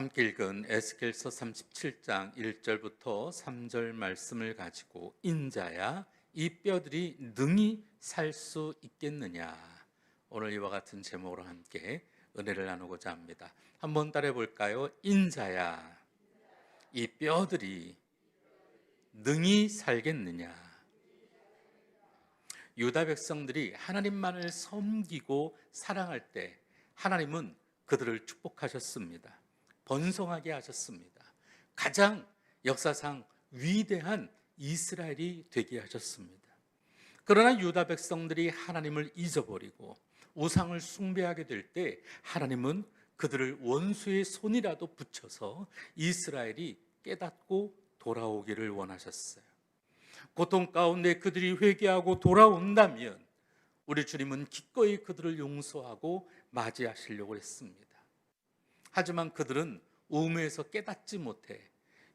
함께 읽은 에스겔서 37장 1절부터 3절 말씀을 가지고 인자야 이 뼈들이 능히 살 수 있겠느냐, 오늘 이와 같은 제목으로 함께 은혜를 나누고자 합니다. 한번 따라해 볼까요? 인자야 이 뼈들이 능히 살겠느냐. 유다 백성들이 하나님만을 섬기고 사랑할 때 하나님은 그들을 축복하셨습니다. 번성하게 하셨습니다. 가장 역사상 위대한 이스라엘이 되게 하셨습니다. 그러나 유다 백성들이 하나님을 잊어버리고 우상을 숭배하게 될 때 하나님은 그들을 원수의 손이라도 붙여서 이스라엘이 깨닫고 돌아오기를 원하셨어요. 고통 가운데 그들이 회개하고 돌아온다면 우리 주님은 기꺼이 그들을 용서하고 맞이하시려고 했습니다. 하지만 그들은 우매에서 깨닫지 못해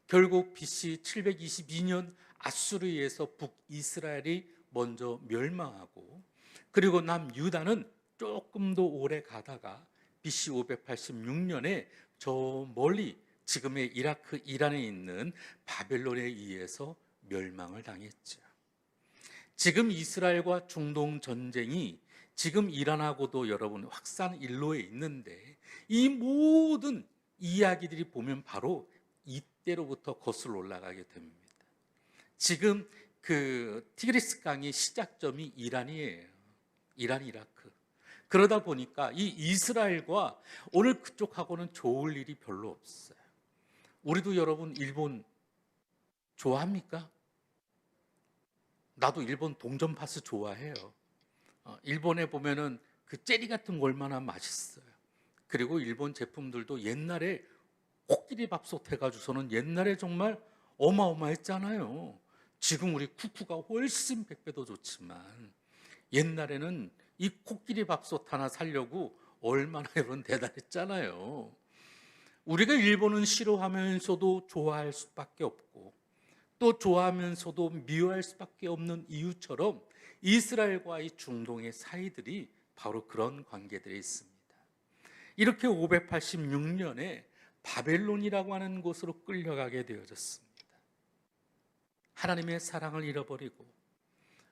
결국 BC 722년 아수르에서 북이스라엘이 먼저 멸망하고, 그리고 남유다는 조금 더 오래 가다가 BC 586년에 저 멀리 지금의 이라크 이란에 있는 바벨론에 의해서 멸망을 당했죠. 지금 이스라엘과 중동 전쟁이 지금 이란하고도 여러분 확산 일로에 있는데, 이 모든 이야기들이 보면 바로 이때로부터 거슬러 올라가게 됩니다. 지금 그 티그리스 강의 시작점이 이란이에요. 이란, 이라크. 그러다 보니까 이 이스라엘과 오늘 그쪽하고는 좋을 일이 별로 없어요. 우리도 여러분 일본 좋아합니까? 나도 일본 동전 파스 좋아해요. 일본에 보면은 그 젤리 같은 거 얼마나 맛있어요. 그리고 일본 제품들도 옛날에 코끼리 밥솥 해가지고서는 옛날에 정말 어마어마했잖아요. 지금 우리 쿠쿠가 훨씬 100배 더 좋지만 옛날에는 이 코끼리 밥솥 하나 사려고 얼마나 여러분 대단했잖아요. 우리가 일본은 싫어하면서도 좋아할 수밖에 없고 또 좋아하면서도 미워할 수밖에 없는 이유처럼 이스라엘과 이 중동의 사이들이 바로 그런 관계들이 있습니다. 이렇게 586년에 바벨론이라고 하는 곳으로 끌려가게 되어졌습니다. 하나님의 사랑을 잃어버리고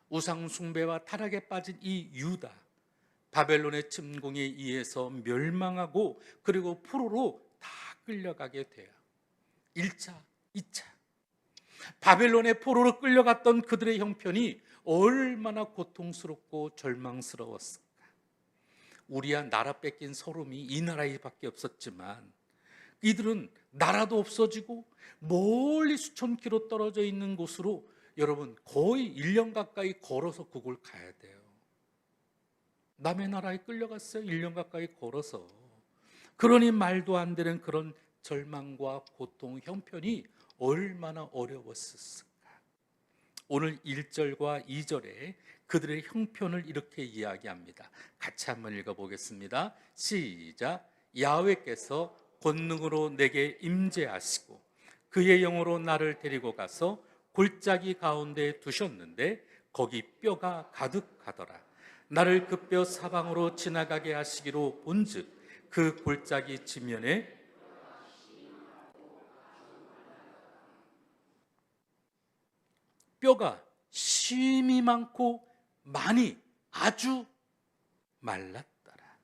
우상 숭배와 타락에 빠진 이 유다, 바벨론의 침공에 의해서 멸망하고 그리고 포로로 다 끌려가게 돼요. 1차, 2차. 바벨론의 포로로 끌려갔던 그들의 형편이 얼마나 고통스럽고 절망스러웠을까. 우리야 나라 뺏긴 서름이 이 나라에밖에 없었지만 이들은 나라도 없어지고 멀리 수천 킬로 떨어져 있는 곳으로 여러분 거의 1년 가까이 걸어서 그걸 가야 돼요. 남의 나라에 끌려갔어요. 1년 가까이 걸어서. 그러니 말도 안 되는 그런 절망과 고통, 형편이 얼마나 어려웠을까. 오늘 1절과 2절에 그들의 형편을 이렇게 이야기합니다. 같이 한번 읽어보겠습니다. 시작. 야훼께서 권능으로 내게 임재하시고 그의 영으로 나를 데리고 가서 골짜기 가운데 두셨는데 거기 뼈가 가득하더라. 나를 그 뼈 사방으로 지나가게 하시기로 본즉 그 골짜기 지면에 뼈가 심이 많고 많이 아주 말랐더라.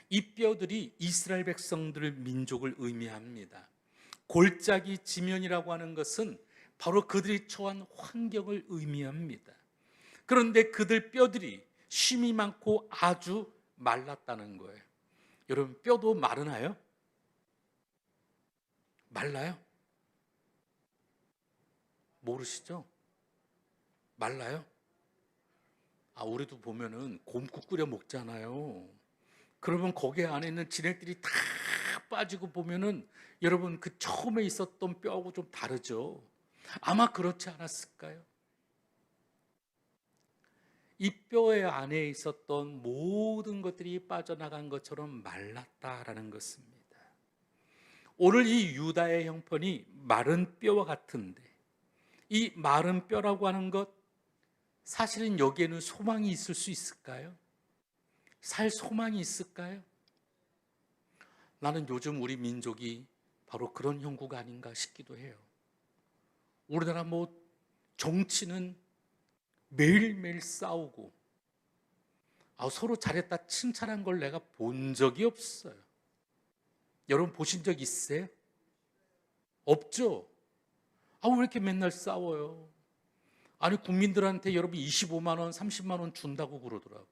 이 뼈들이 이스라엘 백성들의 민족을 의미합니다. 골짜기 지면이라고 하는 것은 바로 그들이 처한 환경을 의미합니다. 그런데 그들 뼈들이 심이 많고 아주 말랐다는 거예요. 여러분 뼈도 마르나요? 말라요? 모르시죠? 말라요? 우리도 보면은 곰국 끓여 먹잖아요. 그러면 거기 안에 있는 진액들이 다 빠지고 보면은 여러분 그 처음에 있었던 뼈하고 좀 다르죠. 아마 그렇지 않았을까요? 이 뼈의 안에 있었던 모든 것들이 빠져나간 것처럼 말랐다라는 것입니다. 오늘 이 유다의 형편이 마른 뼈와 같은데, 이 마른 뼈라고 하는 것, 사실은 여기에는 소망이 있을 수 있을까요? 살 소망이 있을까요? 나는 요즘 우리 민족이 바로 그런 형국가 아닌가 싶기도 해요. 우리나라 정치는 매일매일 싸우고 서로 잘했다 칭찬한 걸 내가 본 적이 없어요. 여러분 보신 적 있어요? 없죠? 왜 이렇게 맨날 싸워요? 아니 국민들한테 여러분 25만 원, 30만 원 준다고 그러더라고.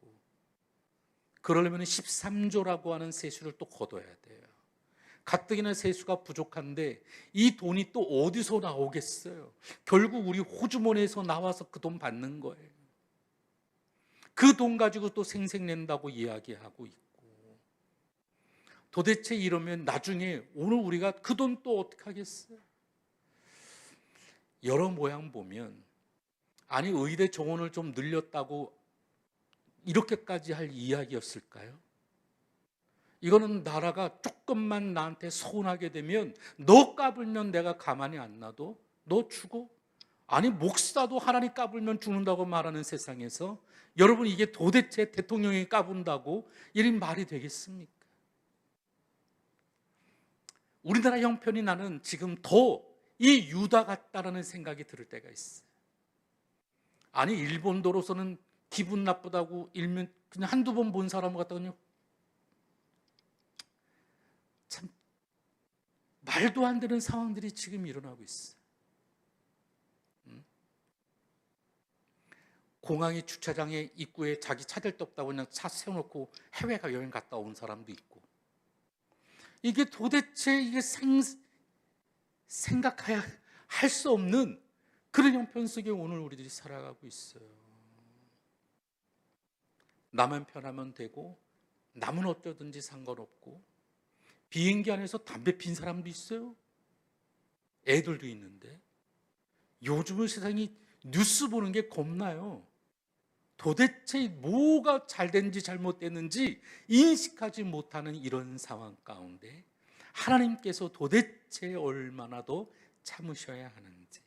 그러려면 13조라고 하는 세수를 또 걷어야 돼요. 가뜩이나 세수가 부족한데 이 돈이 또 어디서 나오겠어요? 결국 우리 호주머니에서 나와서 그 돈 받는 거예요. 그 돈 가지고 또 생색낸다고 이야기하고 있고, 도대체 이러면 나중에 오늘 우리가 그 돈 또 어떻게 하겠어요? 여러 모양 보면 아니 의대 정원을 좀 늘렸다고 이렇게까지 할 이야기였을까요? 이거는 나라가 조금만 나한테 서운하게 되면 너 까불면 내가 가만히 안 놔도 너 죽어? 아니 목사도 하나님 까불면 죽는다고 말하는 세상에서 여러분 이게 도대체 대통령이 까분다고 이런 말이 되겠습니까? 우리나라 형편이 나는 지금 더 이 유다 같다라는 생각이 들을 때가 있어요. 아니 일본도로서는 기분 나쁘다고 일면 그냥 한두 번 본 사람 같다군요. 참 말도 안 되는 상황들이 지금 일어나고 있어요. 공항의 주차장에 입구에 자기 차댈 데 없다고 그냥 차 세워놓고 해외가 여행 갔다 온 사람도 있고, 이게 도대체 이게 생각해야 할 수 없는 그런 형편 속에 오늘 우리들이 살아가고 있어요. 나만 편하면 되고 남은 어쩌든지 상관없고, 비행기 안에서 담배 핀 사람도 있어요. 애들도 있는데 요즘은 세상이 뉴스 보는 게 겁나요. 도대체 뭐가 잘됐는지 잘못됐는지 인식하지 못하는 이런 상황 가운데 하나님께서 도대체 얼마나 더 참으셔야 하는지,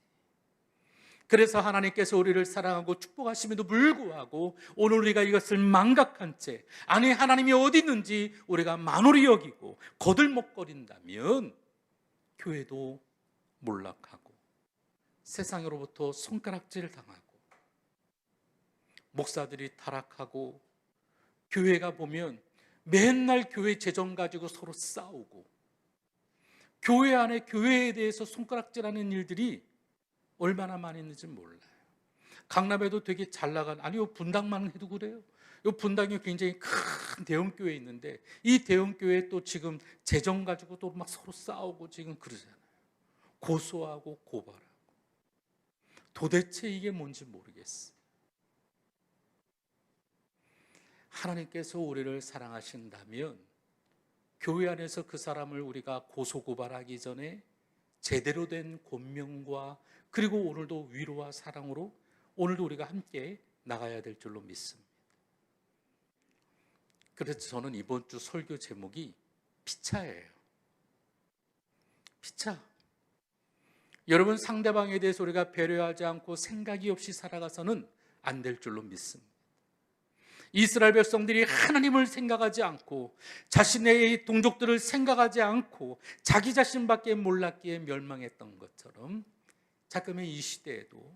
그래서 하나님께서 우리를 사랑하고 축복하심에도 불구하고 오늘 우리가 이것을 망각한 채 아니 하나님이 어디 있는지 우리가 만홀히 여기고 거들먹거린다면 교회도 몰락하고 세상으로부터 손가락질을 당하고 목사들이 타락하고, 교회가 보면 맨날 교회 재정 가지고 서로 싸우고, 교회 안에 교회에 대해서 손가락질하는 일들이 얼마나 많이 있는지 몰라요. 강남에도 되게 잘 나간, 아니요 분당만 해도 그래요. 이 분당이 굉장히 큰 대형 교회 있는데 이 대형 교회 또 지금 재정 가지고 또 막 서로 싸우고 지금 그러잖아요. 고소하고 고발하고. 도대체 이게 뭔지 모르겠어요. 하나님께서 우리를 사랑하신다면 교회 안에서 그 사람을 우리가 고소고발하기 전에 제대로 된 권면과 그리고 오늘도 위로와 사랑으로 오늘도 우리가 함께 나가야 될 줄로 믿습니다. 그래서 저는 이번 주 설교 제목이 피차예요. 피차. 여러분 상대방에 대해서 우리가 배려하지 않고 생각이 없이 살아가서는 안 될 줄로 믿습니다. 이스라엘 백성들이 하나님을 생각하지 않고 자신의 동족들을 생각하지 않고 자기 자신밖에 몰랐기에 멸망했던 것처럼 자금의 이 시대에도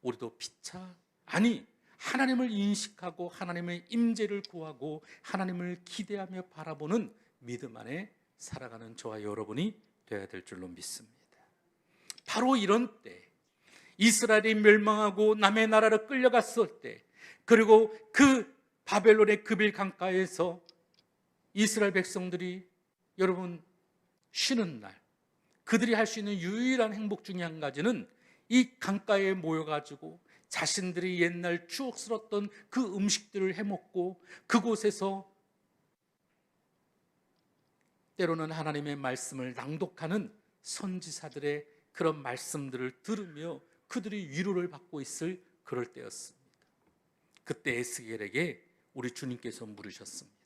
우리도 피차, 아니 하나님을 인식하고 하나님의 임재를 구하고 하나님을 기대하며 바라보는 믿음 안에 살아가는 저와 여러분이 되어야 될 줄로 믿습니다. 바로 이런 때 이스라엘이 멸망하고 남의 나라로 끌려갔을 때, 그리고 그 바벨론의 그빌 강가에서 이스라엘 백성들이 여러분 쉬는 날, 그들이 할 수 있는 유일한 행복 중에 한 가지는 이 강가에 모여가지고 자신들이 옛날 추억스럽던 그 음식들을 해먹고 그곳에서 때로는 하나님의 말씀을 낭독하는 선지자들의 그런 말씀들을 들으며 그들이 위로를 받고 있을 그럴 때였습니다. 그때 에스겔에게 우리 주님께서 물으셨습니다.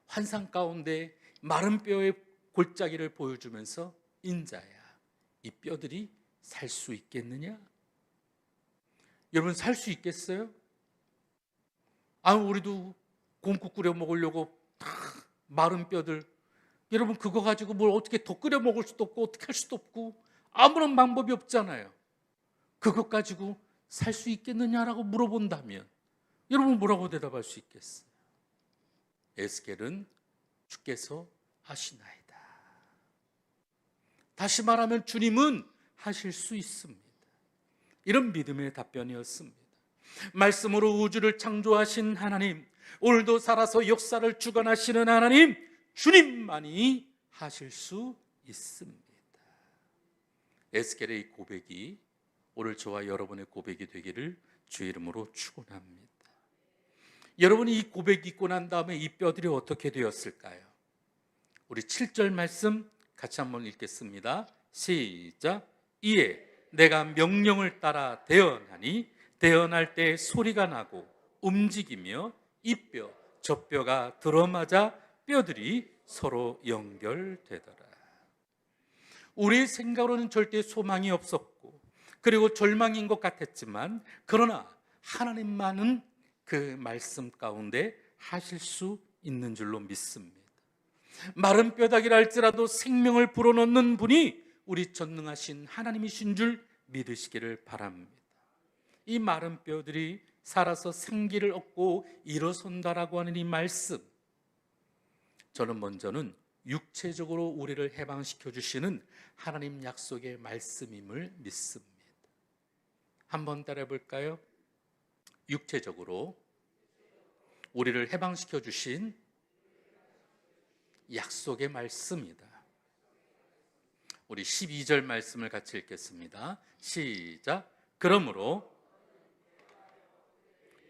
환상 가운데 마른 뼈의 골짜기를 보여주면서 인자야, 이 뼈들이 살 수 있겠느냐? 여러분 살 수 있겠어요? 우리도 곰국 끓여 먹으려고 다 마른 뼈들 여러분 그거 가지고 뭘 어떻게 더 끓여 먹을 수도 없고 어떻게 할 수도 없고 아무런 방법이 없잖아요. 그것 가지고 살 수 있겠느냐라고 물어본다면 여러분 뭐라고 대답할 수 있겠어요? 에스겔은 주께서 하시나이다. 다시 말하면 주님은 하실 수 있습니다. 이런 믿음의 답변이었습니다. 말씀으로 우주를 창조하신 하나님, 오늘도 살아서 역사를 주관하시는 하나님, 주님만이 하실 수 있습니다. 에스겔의 이 고백이 오늘 저와 여러분의 고백이 되기를 주의 이름으로 축원합니다. 여러분이 이 고백 읽고 난 다음에 이 뼈들이 어떻게 되었을까요? 우리 7절 말씀 같이 한번 읽겠습니다. 시작. 이에 내가 명령을 따라 대언하니 대언할 때 소리가 나고 움직이며 이 뼈 저 뼈가 들어맞아 뼈들이 서로 연결되더라. 우리의 생각으로는 절대 소망이 없었고 그리고 절망인 것 같았지만 그러나 하나님만은 그 말씀 가운데 하실 수 있는 줄로 믿습니다. 마른 뼈다귀라 할지라도 생명을 불어넣는 분이 우리 전능하신 하나님이신 줄 믿으시기를 바랍니다. 이 마른 뼈들이 살아서 생기를 얻고 일어선다라고 하는 이 말씀, 저는 먼저는 육체적으로 우리를 해방시켜 주시는 하나님 약속의 말씀임을 믿습니다. 한번 따라해 볼까요? 육체적으로 우리를 해방시켜 주신 약속의 말씀이다. 우리 12절 말씀을 같이 읽겠습니다. 시작. 그러므로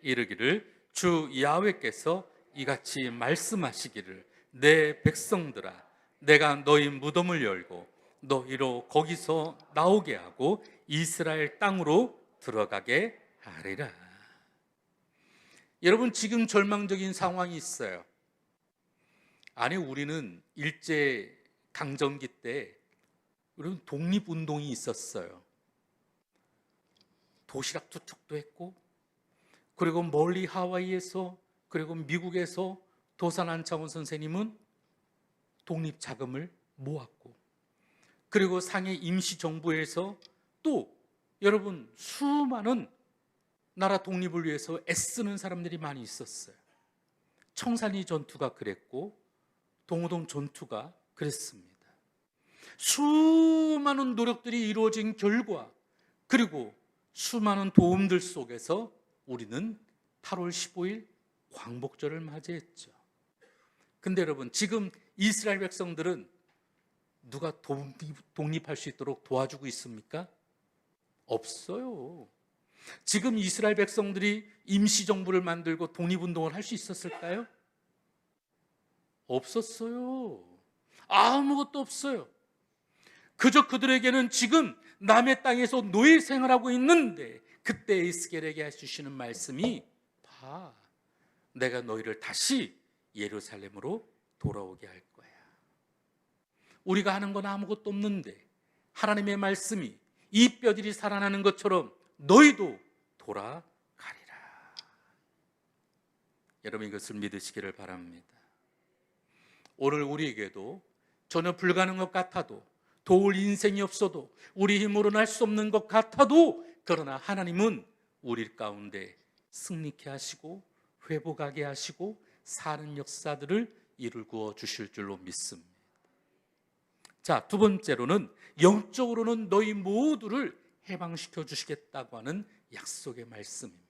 이르기를 주 야훼께서 이같이 말씀하시기를 내 백성들아 내가 너희 무덤을 열고 너희로 거기서 나오게 하고 이스라엘 땅으로 들어가게 하리라. 여러분 지금 절망적인 상황이 있어요. 아니 우리는 일제 강점기 때 우리는 독립운동이 있었어요. 도시락 투척도 했고 그리고 멀리 하와이에서 그리고 미국에서 도산 안창원 선생님은 독립자금을 모았고 그리고 상해 임시정부에서 또 여러분 수많은 나라 독립을 위해서 애쓰는 사람들이 많이 있었어요. 청산리 전투가 그랬고 동호동 전투가 그랬습니다. 수많은 노력들이 이루어진 결과 그리고 수많은 도움들 속에서 우리는 8월 15일 광복절을 맞이했죠. 근데 여러분 지금 이스라엘 백성들은 누가 독립할 수 있도록 도와주고 있습니까? 없어요. 지금 이스라엘 백성들이 임시정부를 만들고 독립운동을 할 수 있었을까요? 없었어요. 아무것도 없어요. 그저 그들에게는 지금 남의 땅에서 노예 생활하고 있는데 그때 에스겔에게 해주시는 말씀이 봐, 내가 너희를 다시 예루살렘으로 돌아오게 할 거야. 우리가 하는 건 아무것도 없는데 하나님의 말씀이 이 뼈들이 살아나는 것처럼 너희도 돌아가리라. 여러분 이것을 믿으시기를 바랍니다. 오늘 우리에게도 전혀 불가능한 것 같아도 도울 인생이 없어도 우리 힘으로는 할 수 없는 것 같아도 그러나 하나님은 우리 가운데 승리케 하시고 회복하게 하시고 사는 역사들을 이루어 주실 줄로 믿습니다. 자, 두 번째로는 영적으로는 너희 모두를 해방시켜 주시겠다고 하는 약속의 말씀입니다.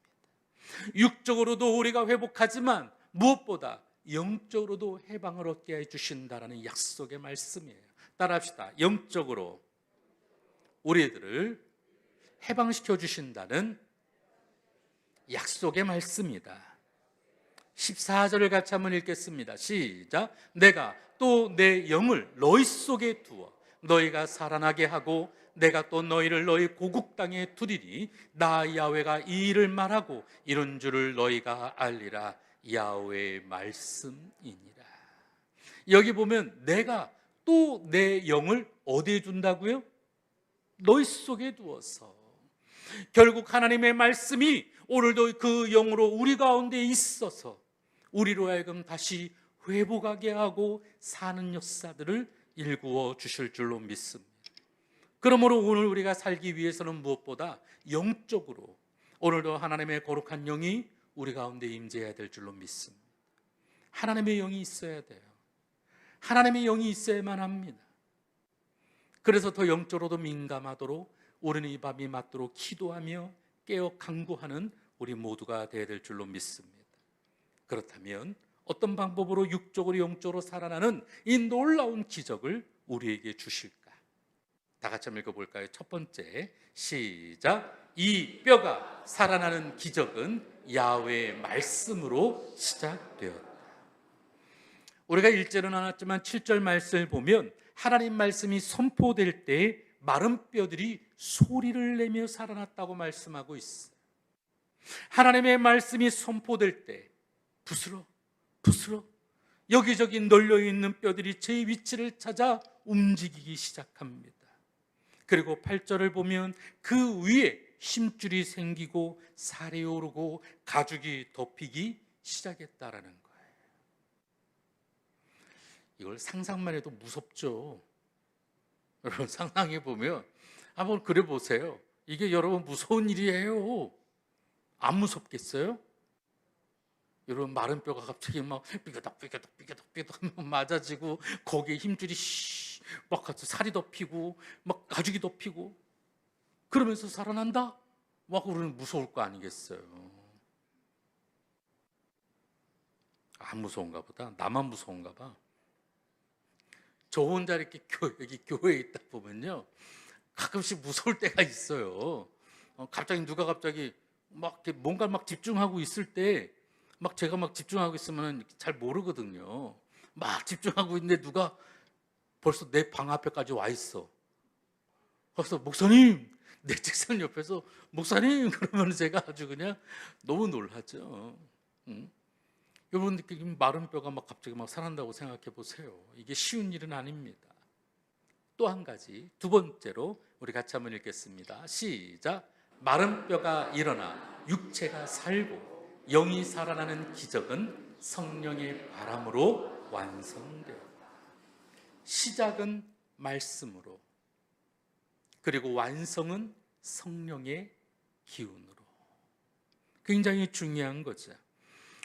육적으로도 우리가 회복하지만 무엇보다 영적으로도 해방을 얻게 해주신다라는 약속의 말씀이에요. 따라합시다. 영적으로 우리들을 해방시켜 주신다는 약속의 말씀이다. 14절을 같이 한번 읽겠습니다. 시작. 내가 또 내 영을 너희 속에 두어 너희가 살아나게 하고 내가 또 너희를 너희 고국 땅에 두리니 나 야훼가 이 일을 말하고 이런 줄을 너희가 알리라. 야훼의 말씀이니라. 여기 보면 내가 또 내 영을 어디에 둔다고요? 너희 속에 두어서. 결국 하나님의 말씀이 오늘도 그 영으로 우리 가운데 있어서 우리로 하여금 다시 회복하게 하고 사는 역사들을 일구어 주실 줄로 믿습니다. 그러므로 오늘 우리가 살기 위해서는 무엇보다 영적으로 오늘도 하나님의 거룩한 영이 우리 가운데 임재해야 될 줄로 믿습니다. 하나님의 영이 있어야 돼요. 하나님의 영이 있어야만 합니다. 그래서 더 영적으로도 민감하도록 우리는 이 밤이 맞도록 기도하며 깨어 간구하는 우리 모두가 되어야 될 줄로 믿습니다. 그렇다면 어떤 방법으로 육적으로 영적으로 살아나는 이 놀라운 기적을 우리에게 주실까? 다 같이 한번 읽어볼까요? 첫 번째, 시작. 이 뼈가 살아나는 기적은 야훼의 말씀으로 시작되었다. 우리가 1절은 나눴지만 7절 말씀을 보면 하나님 말씀이 선포될 때 마른 뼈들이 소리를 내며 살아났다고 말씀하고 있어요. 하나님의 말씀이 선포될 때 부스러 여기저기 널려있는 뼈들이 제 위치를 찾아 움직이기 시작합니다. 그리고 8절을 보면 그 위에 힘줄이 생기고 살이 오르고 가죽이 덮이기 시작했다라는 거예요. 이걸 상상만 해도 무섭죠. 여러분 상상해 보면 한번 그래 보세요. 이게 여러분 무서운 일이에요. 안 무섭겠어요? 여러분 마른 뼈가 갑자기 막 삐그덕 맞아지고 거기에 힘줄이 막 살이 덮이고 막 가죽이 덮이고 그러면서 살아난다? 막 우리는 무서울 거 아니겠어요? 안 무서운가 보다. 나만 무서운가 봐. 저 혼자 이렇게 여기 교회에 있다 보면요 가끔씩 무서울 때가 있어요. 갑자기 누가 갑자기 막 뭔가 막 집중하고 있을 때 막 제가 막 집중하고 있으면 잘 모르거든요. 막 집중하고 있는데 누가 벌써 내 방 앞에까지 와 있어. 그래서 목사님, 내 책상 옆에서 목사님 그러면 제가 아주 그냥 너무 놀라죠. 여러분 마른 뼈가 막 갑자기 막 살아난다고 생각해 보세요. 이게 쉬운 일은 아닙니다. 또 한 가지, 두 번째로 우리 같이 한번 읽겠습니다. 시작. 마른 뼈가 일어나 육체가 살고 영이 살아나는 기적은 성령의 바람으로 완성되었다. 시작은 말씀으로, 그리고 완성은 성령의 기운으로. 굉장히 중요한 거죠.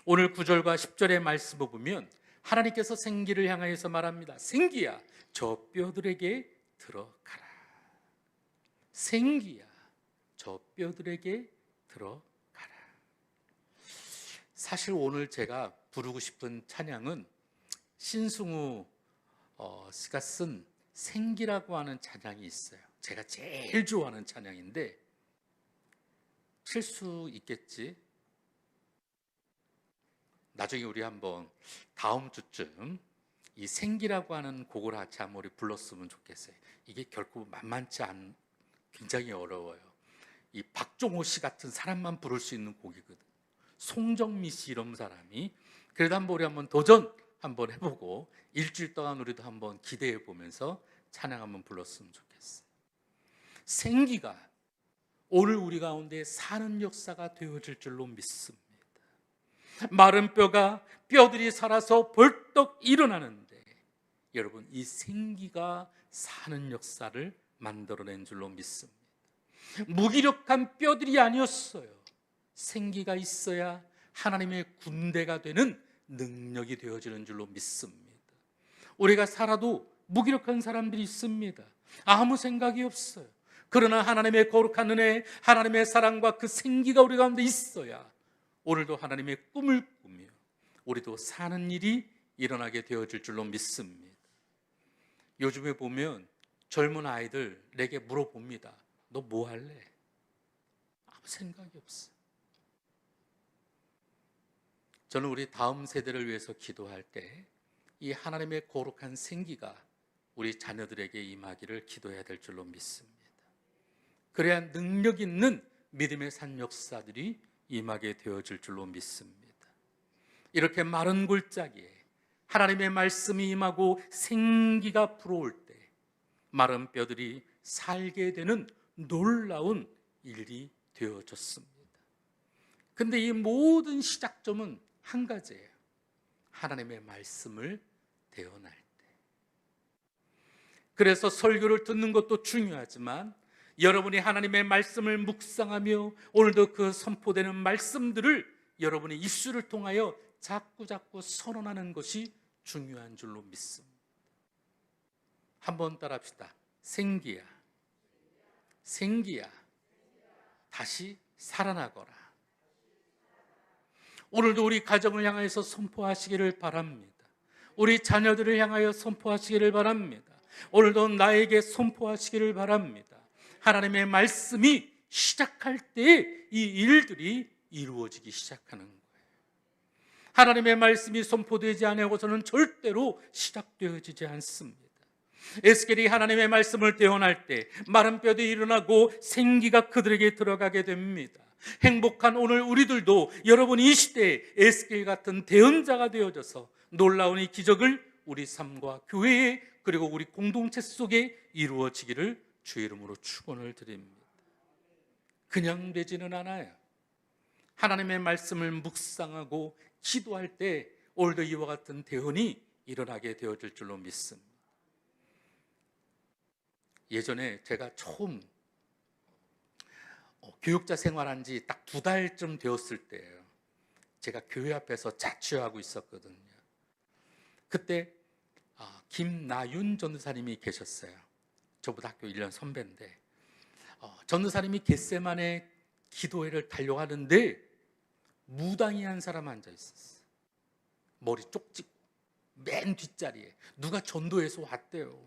오늘 9절과 10절의 말씀을 보면 하나님께서 생기를 향하여서 말합니다. 생기야, 저 뼈들에게 들어가라. 생기야, 저 뼈들에게 들어가라. 사실 오늘 제가 부르고 싶은 찬양은 신승우 씨가 쓴 생기라고 하는 찬양이 있어요. 제가 제일 좋아하는 찬양인데 칠 수 있겠지? 나중에 우리 한번 다음 주쯤 이 생기라고 하는 곡을 같이 한번 우리 불렀으면 좋겠어요. 이게 결코 만만치 않은 굉장히 어려워요. 이 박종호 씨 같은 사람만 부를 수 있는 곡이거든. 송정미 씨 이런 사람이. 그래도 한번 우리 한번 도전 한번 해보고 일주일 동안 우리도 한번 기대해 보면서 찬양 한번 불렀으면 좋겠어요. 생기가 오늘 우리 가운데 사는 역사가 되어질 줄로 믿습니다. 마른 뼈들이 살아서 벌떡 일어나는데 여러분 이 생기가 사는 역사를 만들어낸 줄로 믿습니다. 무기력한 뼈들이 아니었어요. 생기가 있어야 하나님의 군대가 되는 능력이 되어지는 줄로 믿습니다. 우리가 살아도 무기력한 사람들이 있습니다. 아무 생각이 없어요. 그러나 하나님의 거룩한 은혜, 하나님의 사랑과 그 생기가 우리 가운데 있어야 오늘도 하나님의 꿈을 꾸며 우리도 사는 일이 일어나게 되어질 줄로 믿습니다. 요즘에 보면 젊은 아이들 내게 물어봅니다. 너 뭐 할래? 아무 생각이 없어. 저는 우리 다음 세대를 위해서 기도할 때 이 하나님의 거룩한 생기가 우리 자녀들에게 임하기를 기도해야 될 줄로 믿습니다. 그래야 능력 있는 믿음의 산 역사들이 임하게 되어질 줄로 믿습니다. 이렇게 마른 골짜기에 하나님의 말씀이 임하고 생기가 불어올 때 마른 뼈들이 살게 되는 놀라운 일이 되어졌습니다. 근데 이 모든 시작점은 한 가지예요. 하나님의 말씀을 대언할 때. 그래서 설교를 듣는 것도 중요하지만 여러분이 하나님의 말씀을 묵상하며 오늘도 그 선포되는 말씀들을 여러분의 입술을 통하여 자꾸자꾸 선언하는 것이 중요한 줄로 믿습니다. 한번 따라합시다. 생기야, 생기야, 다시 살아나거라. 오늘도 우리 가정을 향하여서 선포하시기를 바랍니다. 우리 자녀들을 향하여 선포하시기를 바랍니다. 오늘도 나에게 선포하시기를 바랍니다. 하나님의 말씀이 시작할 때 이 일들이 이루어지기 시작하는 거예요. 하나님의 말씀이 선포되지 않고서는 절대로 시작되어지지 않습니다. 에스겔이 하나님의 말씀을 대언할 때 마른 뼈들이 일어나고 생기가 그들에게 들어가게 됩니다. 행복한 오늘 우리들도 여러분 이 시대에 에스겔 같은 대언자가 되어져서 놀라운 이 기적을 우리 삶과 교회에 그리고 우리 공동체 속에 이루어지기를 주의 이름으로 축원을 드립니다. 그냥 되지는 않아요. 하나님의 말씀을 묵상하고 기도할 때 오늘도 이와 같은 대언이 일어나게 되어질 줄로 믿습니다. 예전에 제가 처음 교육자 생활한 지 딱 2달쯤 되었을 때예요. 제가 교회 앞에서 자취하고 있었거든요. 그때 김나윤 전도사님이 계셨어요. 저보다 학교 1년 선배인데 전도사님이 겟세마네 기도회를 달려가는데 무당이 한 사람 앉아 있었어요. 머리 쪽지고 맨 뒷자리에 누가 전도해서 왔대요.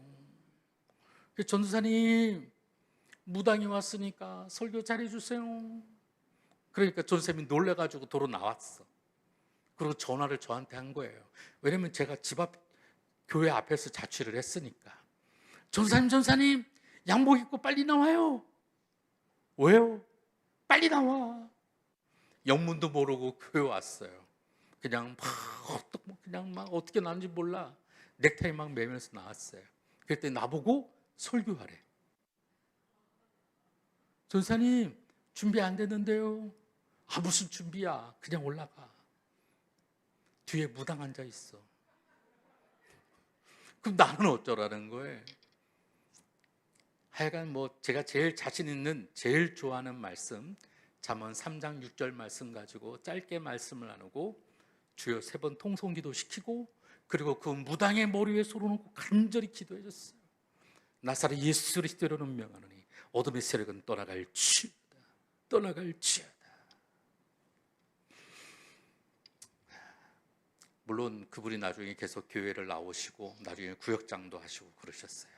전도사님 무당이 왔으니까 설교 잘해주세요. 그러니까 전도사님이 놀래가지고 도로 나왔어. 그리고 전화를 저한테 한 거예요. 왜냐면 제가 집 앞 교회 앞에서 자취를 했으니까. 전도사님 양복 입고 빨리 나와요. 왜요? 빨리 나와. 영문도 모르고 교회 왔어요. 그냥 막 어떻게 나왔는지 몰라. 넥타이 막 매면서 나왔어요. 그랬더니 나보고 설교하래. 전사님 준비 안 됐는데요. 무슨 준비야. 그냥 올라가. 뒤에 무당 앉아 있어. 그럼 나는 어쩌라는 거예요. 하여간 제가 제일 자신 있는 제일 좋아하는 말씀 잠언 3장 6절 말씀 가지고 짧게 말씀을 나누고 주여 3번 통성기도 시키고 그리고 그 무당의 머리 위에 손을 얹고 간절히 기도해 줬어요. 나사렛 예수 그리스도로는 명하노니 어둠의 세력은 떠나갈지어다. 떠나갈지어다. 물론 그분이 나중에 계속 교회를 나오시고 나중에 구역장도 하시고 그러셨어요.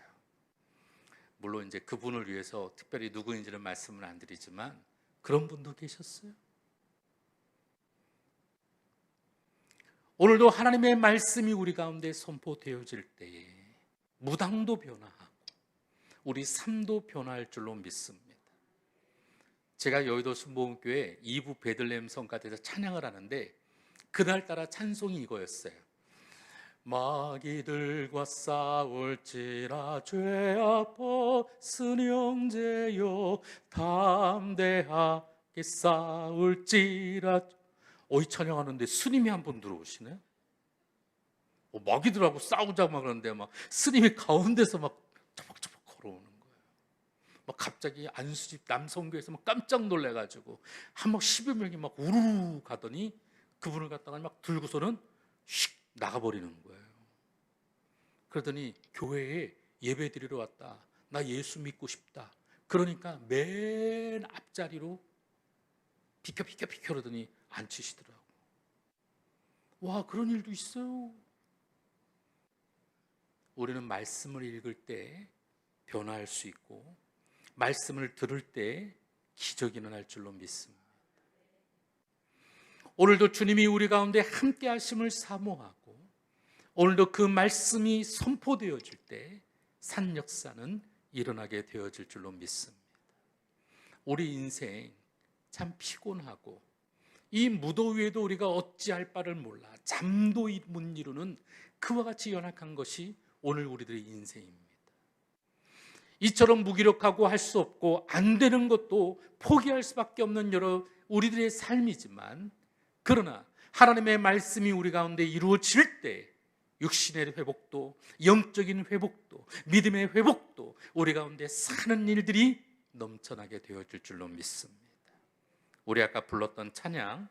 물론 이제 그분을 위해서 특별히 누구인지는 말씀을 안 드리지만 그런 분도 계셨어요. 오늘도 하나님의 말씀이 우리 가운데 선포되어질 때에 무당도 변화하고 우리 삶도 변화할 줄로 믿습니다. 제가 여의도 순복음교회 2부 베들레헴 성가대에서 찬양을 하는데 그날따라 찬송이 이거였어요. 마귀들과 싸울지라 죄 아팠으니 형제여 담대하게 싸울지라. 이 찬양하는데 스님이 한 분 들어오시네. 마귀들하고 싸우자 막 그러는데 막 스님이 가운데서 막 처벅처벅 걸어오는 거예요. 막 갑자기 안수집 남성교회에서 막 깜짝 놀래가지고 한 10여 명이 막 우르르 가더니 그분을 갖다가 막 들고서는 휙 나가버리는 거예요. 그러더니 교회에 예배 드리러 왔다. 나 예수 믿고 싶다. 그러니까 맨 앞자리로 비켜 그러더니 앉히시더라고. 와, 그런 일도 있어요. 우리는 말씀을 읽을 때 변화할 수 있고 말씀을 들을 때 기적이 일어날 줄로 믿습니다. 오늘도 주님이 우리 가운데 함께 하심을 사모하고 오늘도 그 말씀이 선포되어질 때 산 역사는 일어나게 되어질 줄로 믿습니다. 우리 인생 참 피곤하고 이 무더위에도 우리가 어찌할 바를 몰라 잠도 못 이루는 그와 같이 연약한 것이 오늘 우리들의 인생입니다. 이처럼 무기력하고 할 수 없고 안 되는 것도 포기할 수밖에 없는 여러 우리들의 삶이지만 그러나 하나님의 말씀이 우리 가운데 이루어질 때 육신의 회복도, 영적인 회복도, 믿음의 회복도 우리 가운데 사는 일들이 넘쳐나게 되어질 줄로 믿습니다. 우리 아까 불렀던 찬양